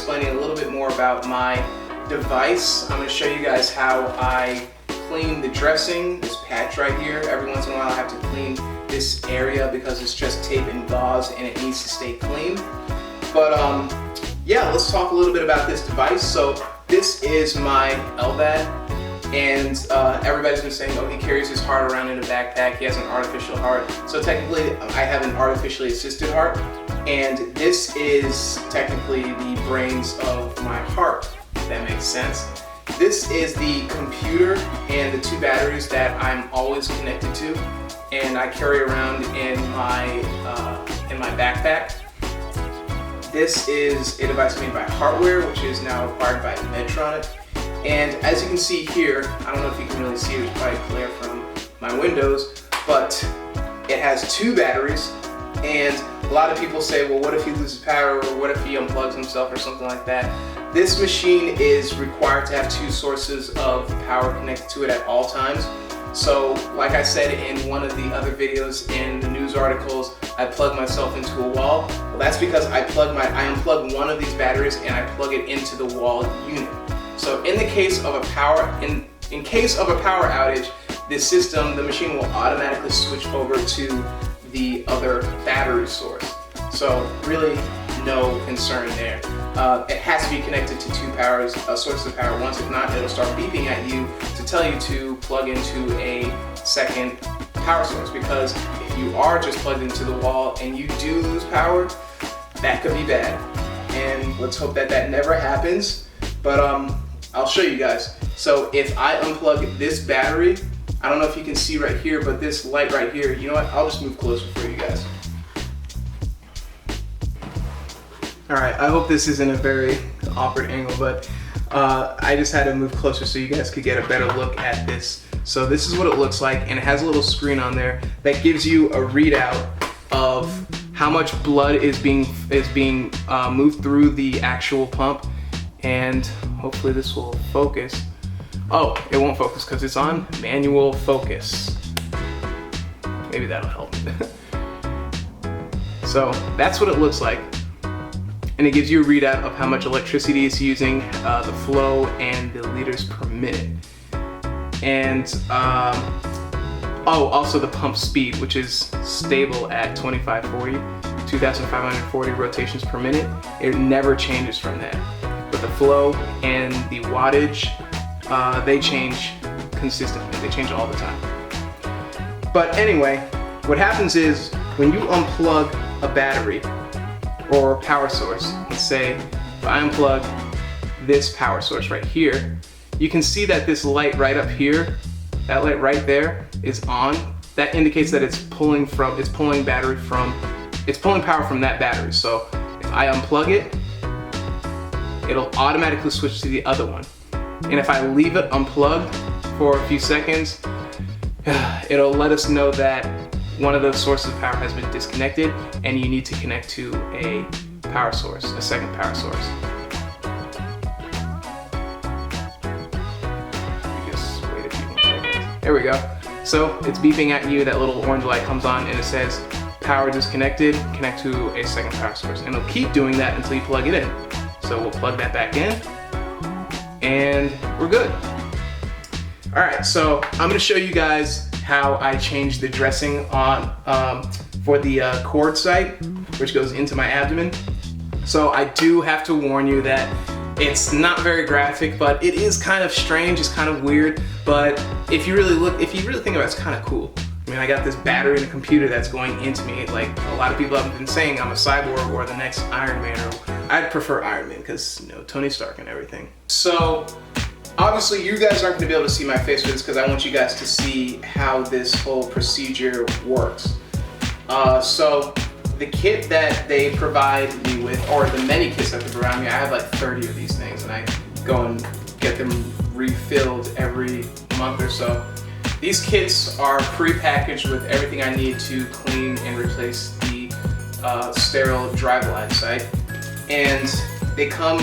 explaining a little bit more about my device. I'm going to show you guys how I clean the dressing, this patch right here. Every once in a while I have to clean this area because it's just tape and gauze and it needs to stay clean. But yeah, let's talk a little bit about this device. So this is my LVAD, and everybody's been saying, oh, he carries his heart around in a backpack, he has an artificial heart. So technically I have an artificially assisted heart, and this is technically the brains of my heart, if that makes sense. This is the computer and the two batteries that I'm always connected to, and I carry around in my backpack. This is a device made by Hardware, which is now acquired by Medtronic. And as you can see here, I don't know if you can really see, it's probably clear from my windows, but it has two batteries. And a lot of people say, well, what if he loses power, or what if he unplugs himself or something like that? This machine is required to have two sources of power connected to it at all times. So like I said in one of the other videos in the news articles, I plug myself into a wall. Well, that's because I unplug one of these batteries and I plug it into the wall unit. So in the case of a power outage, the machine will automatically switch over to the other battery source. So really no concern there. It has to be connected to two sources of power once. If not, it'll start beeping at you to tell you to plug into a second power source, because if you are just plugged into the wall and you do lose power, that could be bad. And let's hope that that never happens. But I'll show you guys. So if I unplug this battery, I don't know if you can see right here, but this light right here, you know what? I'll just move closer for you guys. Alright, I hope this isn't a very awkward angle, but I just had to move closer so you guys could get a better look at this. So this is what it looks like, and it has a little screen on there that gives you a readout of how much blood is being moved through the actual pump. And hopefully this will focus. Oh, it won't focus because it's on manual focus. Maybe that'll help. So that's what it looks like. And it gives you a readout of how much electricity it's using, the flow, and the liters per minute. And also the pump speed, which is stable at 2,540 rotations per minute. It never changes from that. But the flow and the wattage, they change consistently. They change all the time. But anyway, what happens is when you unplug a battery or power source, let's say if I unplug this power source right here, you can see that this light right up here, that light right there is on. That indicates that it's pulling power from that battery. So if I unplug it, it'll automatically switch to the other one. And if I leave it unplugged for a few seconds, it'll let us know that one of those sources of power has been disconnected and you need to connect to a power source, a second power source. Just wait a few more seconds. There we go. So it's beeping at you, that little orange light comes on and it says power disconnected, connect to a second power source. And it'll keep doing that until you plug it in. So we'll plug that back in and we're good. All right, so I'm gonna show you guys how I change the dressing on for the cord site, which goes into my abdomen. So I do have to warn you that it's not very graphic, but it is kind of strange, it's kind of weird, but if you really think about it, it's kind of cool. I mean, I got this battery in a computer that's going into me. Like a lot of people have been saying I'm a cyborg or the next Iron Man, or I'd prefer Iron Man because, you know, Tony Stark and everything. So obviously you guys aren't going to be able to see my face for this because I want you guys to see how this whole procedure works. So the kit that they provide me with, or the many kits that they provide me, I have like 30 of these things and I go and get them refilled every month or so. These kits are pre-packaged with everything I need to clean and replace the sterile driveline site. And they come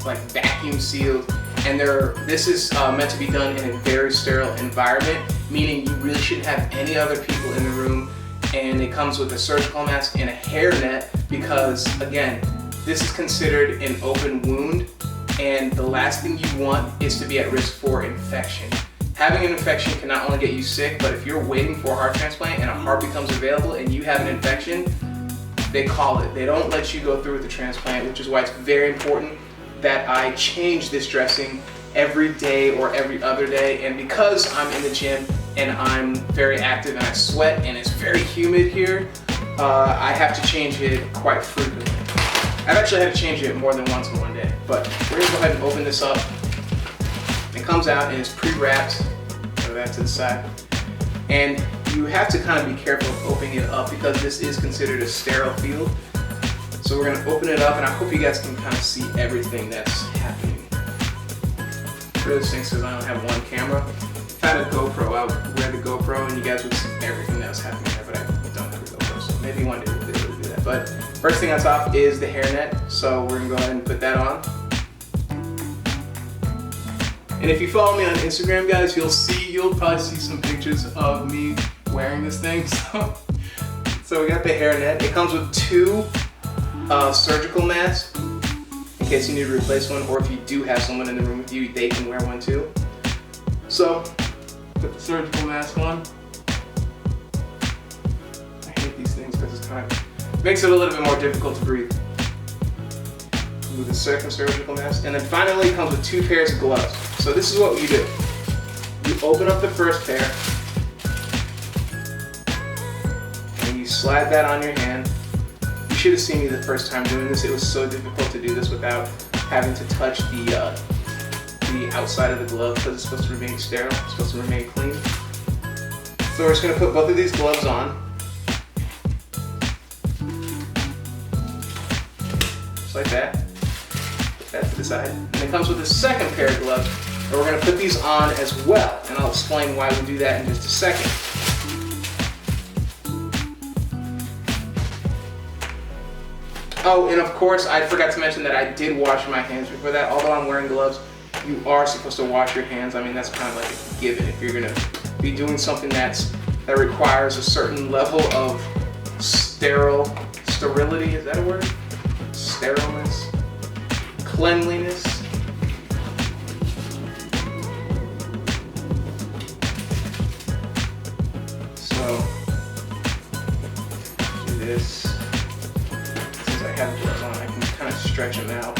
like vacuum sealed, and this is meant to be done in a very sterile environment, meaning you really shouldn't have any other people in the room. And it comes with a surgical mask and a hair net because, again, this is considered an open wound, and the last thing you want is to be at risk for infection. Having an infection can not only get you sick, but if you're waiting for a heart transplant and a heart becomes available and you have an infection, they call it. They don't let you go through with the transplant, which is why it's very important that I change this dressing every day or every other day. And because I'm in the gym and I'm very active and I sweat and it's very humid here, I have to change it quite frequently. I've actually had to change it more than once in one day, but we're gonna go ahead and open this up. It comes out and it's pre-wrapped. Throw that to the side. And you have to kind of be careful of opening it up because this is considered a sterile field. So we're gonna open it up, and I hope you guys can kind of see everything that's happening. Really stinks because I don't have one camera. If I had a GoPro, I would wear the GoPro and you guys would see everything that was happening there, but I don't have a GoPro, so maybe one day we'll be able to do that. But first thing on top is the hairnet, so we're gonna go ahead and put that on. And if you follow me on Instagram, guys, you'll probably see some pictures of me wearing this thing. So we got the hairnet. It comes with 2 surgical masks in case you need to replace one, or if you do have someone in the room with you, they can wear one too. So put the surgical mask on. I hate these things because it's kind of makes it a little bit more difficult to breathe. With the second surgical mask, and then finally it comes with 2 pairs of gloves. So this is what you do. You open up the first pair, and you slide that on your hand. You should have seen me the first time doing this. It was so difficult to do this without having to touch the outside of the glove because it's supposed to remain sterile, it's supposed to remain clean. So we're just going to put both of these gloves on. Just like that. Put that to the side. And it comes with a second pair of gloves, and we're going to put these on as well. And I'll explain why we do that in just a second. Oh, and of course, I forgot to mention that I did wash my hands before that. Although I'm wearing gloves, you are supposed to wash your hands. I mean, that's kind of like a given if you're going to be doing something that requires a certain level of sterility, is that a word? Sterileness, cleanliness. So, do this. Since I have gloves on, I can kind of stretch them out.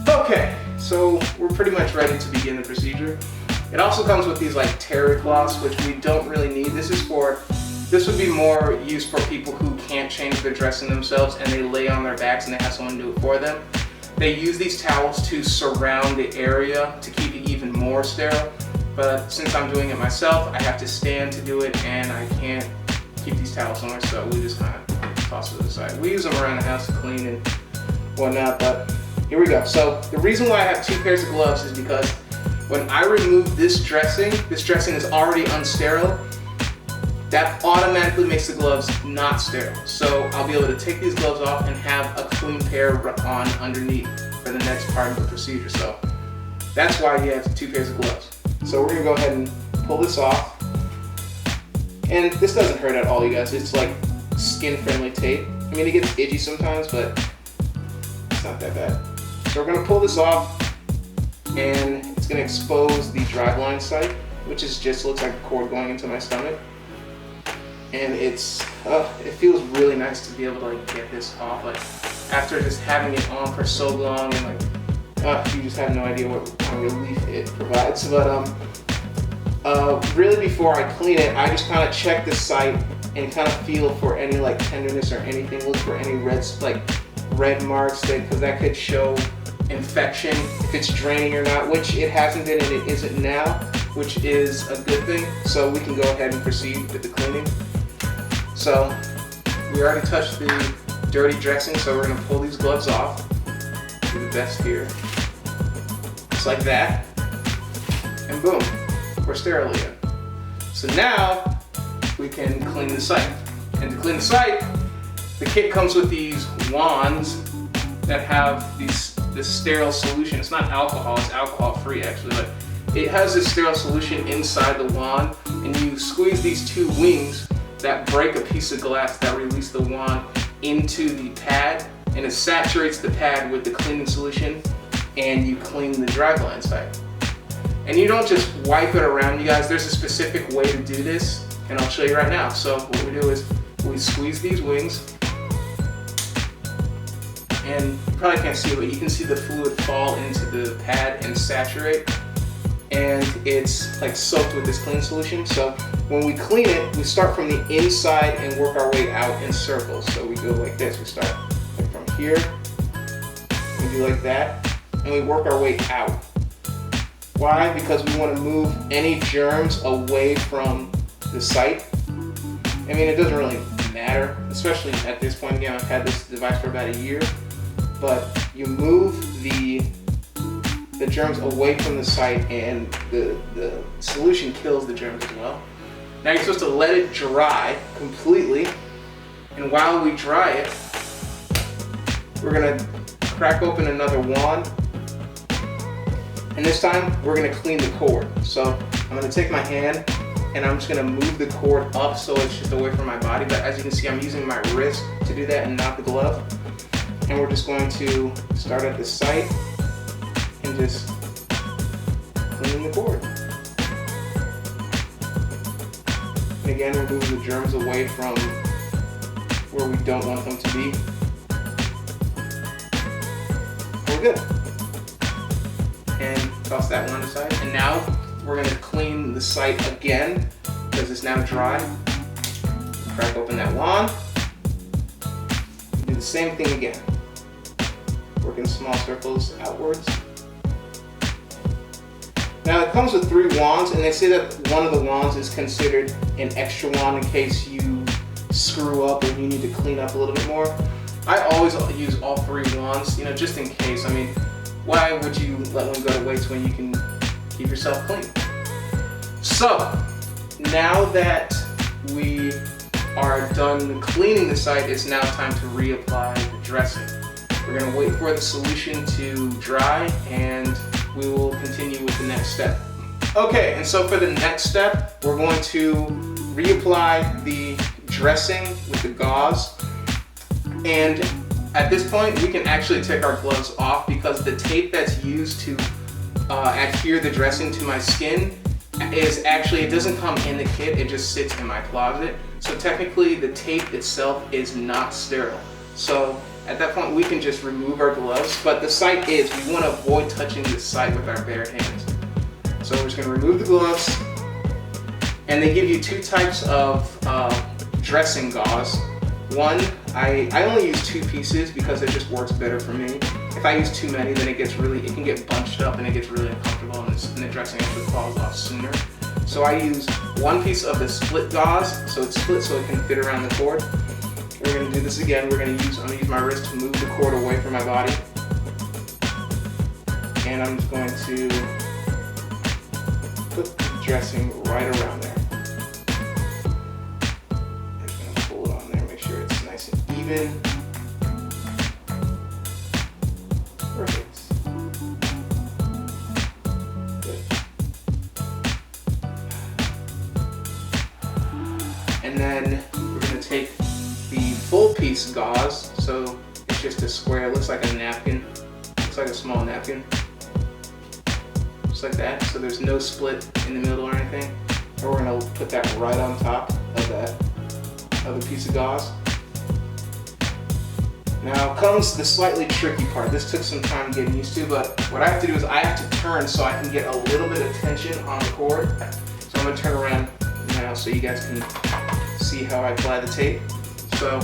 Okay, so we're pretty much ready to begin the procedure. It also comes with these like terry cloths, which we don't really need. This would be more used for people who can't change their dressing themselves and they lay on their backs and they have someone do it for them. They use these towels to surround the area to keep it even more sterile. But since I'm doing it myself, I have to stand to do it and I can't keep these towels somewhere, so we just kind of toss it to the side. We use them around the house to clean and whatnot, but here we go. So the reason why I have 2 pairs of gloves is because when I remove this dressing is already unsterile. That automatically makes the gloves not sterile. So I'll be able to take these gloves off and have a clean pair on underneath for the next part of the procedure. So that's why you have 2 pairs of gloves. So we're gonna go ahead and pull this off. And this doesn't hurt at all, you guys. It's like skin-friendly tape. I mean, it gets itchy sometimes, but it's not that bad. So we're gonna pull this off, and it's gonna expose the driveline site, which is just looks like a cord going into my stomach. And it feels really nice to be able to like get this off. Like after just having it on for so long, and like you just have no idea what kind of relief it provides. But really before I clean it, I just kind of check the site and kind of feel for any like tenderness or anything. Look for any red marks because that could show infection, if it's draining or not, which it hasn't been and it isn't now, which is a good thing. So we can go ahead and proceed with the cleaning. So we already touched the dirty dressing, so we're gonna pull these gloves off. Do the best here. Just like that. And boom, we're sterile again. So now we can clean the site. And to clean the site, the kit comes with these wands that have this sterile solution. It's not alcohol, it's alcohol free actually, but it has this sterile solution inside the wand, and you squeeze these two wings that break a piece of glass that release the wand into the pad, and it saturates the pad with the cleaning solution, and you clean the driveline site. And you don't just wipe it around, you guys. There's a specific way to do this, and I'll show you right now. So what we do is we squeeze these wings, and you probably can't see it, but you can see the fluid fall into the pad and saturate, and it's like soaked with this clean solution. So when we clean it, we start from the inside and work our way out in circles. So we go like this. We start like from here, we do like that, and we work our way out. Why? Because we want to move any germs away from the site. I mean, it doesn't really matter, especially at this point. Again, I've had this device for about a year, but you move the germs away from the site, and the solution kills the germs as well. Now you're supposed to let it dry completely, and while we dry it, we're gonna crack open another wand, and this time we're gonna clean the cord. So I'm gonna take my hand and I'm just gonna move the cord up so it's just away from my body, but as you can see, I'm using my wrist to do that and not the glove. And we're just going to start at the site and just clean the cord. And again, remove the germs away from where we don't want them to be. We're good. And toss that one aside. And now we're going to clean the site again because it's now dry. Crack open that wand. Do the same thing again. Work in small circles outwards. Now it comes with 3 wands, and they say that one of the wands is considered an extra wand in case you screw up or you need to clean up a little bit more. I always use all 3 wands, you know, just in case. I mean, why would you let one go to waste when you can keep yourself clean? So now that we are done cleaning the site, it's now time to reapply the dressing. We're going to wait for the solution to dry, and we will continue with the next step. Okay, and so for the next step, we're going to reapply the dressing with the gauze. And at this point, we can actually take our gloves off because the tape that's used to adhere the dressing to my skin is actually, it doesn't come in the kit, it just sits in my closet. So technically the tape itself is not sterile. So at that point we can just remove our gloves, but the site is, we want to avoid touching the site with our bare hands. So we're just going to remove the gloves, and they give you 2 types of dressing gauze. One, I only use 2 pieces because it just works better for me. If I use too many, then it can get bunched up and it gets really uncomfortable, and the dressing actually falls off sooner. So I use 1 piece of the split gauze, so it's split so it can fit around the cord. We're going to do this again. I'm going to use my wrist to move the cord away from my body. And I'm just going to put the dressing right around there. I'm just going to pull it on there, make sure it's nice and even. Perfect. Good. And then we're going to take the full piece gauze, so it's just a square, it looks like a napkin, looks like a small napkin, just like that, so there's no split in the middle or anything. And we're going to put that right on top of that other piece of gauze. Now comes the slightly tricky part. This took some time getting used to, but what I have to do is I have to turn so I can get a little bit of tension on the cord. So I'm going to turn around now so you guys can see how I apply the tape. So,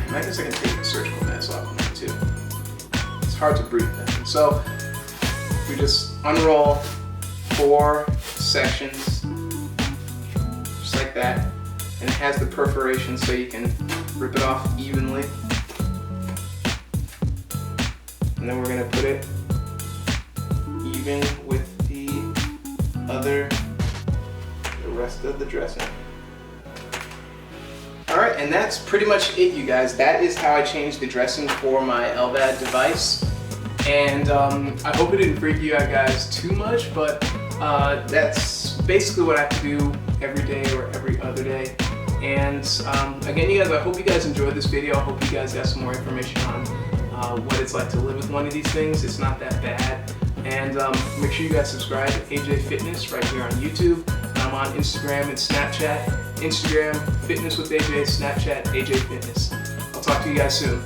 I guess I can take the surgical mask off of that too. It's hard to breathe then. So, we just unroll 4 sections, just like that. And it has the perforation so you can rip it off evenly. And then we're going to put it even with the rest of the dressing. Alright, and that's pretty much it, you guys. That is how I changed the dressing for my LVAD device. And I hope it didn't freak you out, guys, too much, but that's basically what I have to do every day or every other day. And again, you guys, I hope you guys enjoyed this video. I hope you guys got some more information on what it's like to live with one of these things. It's not that bad. And make sure you guys subscribe to ajFitness right here on YouTube. And I'm on Instagram and Snapchat. Instagram, Fitness with AJ, Snapchat, ajFitness. I'll talk to you guys soon.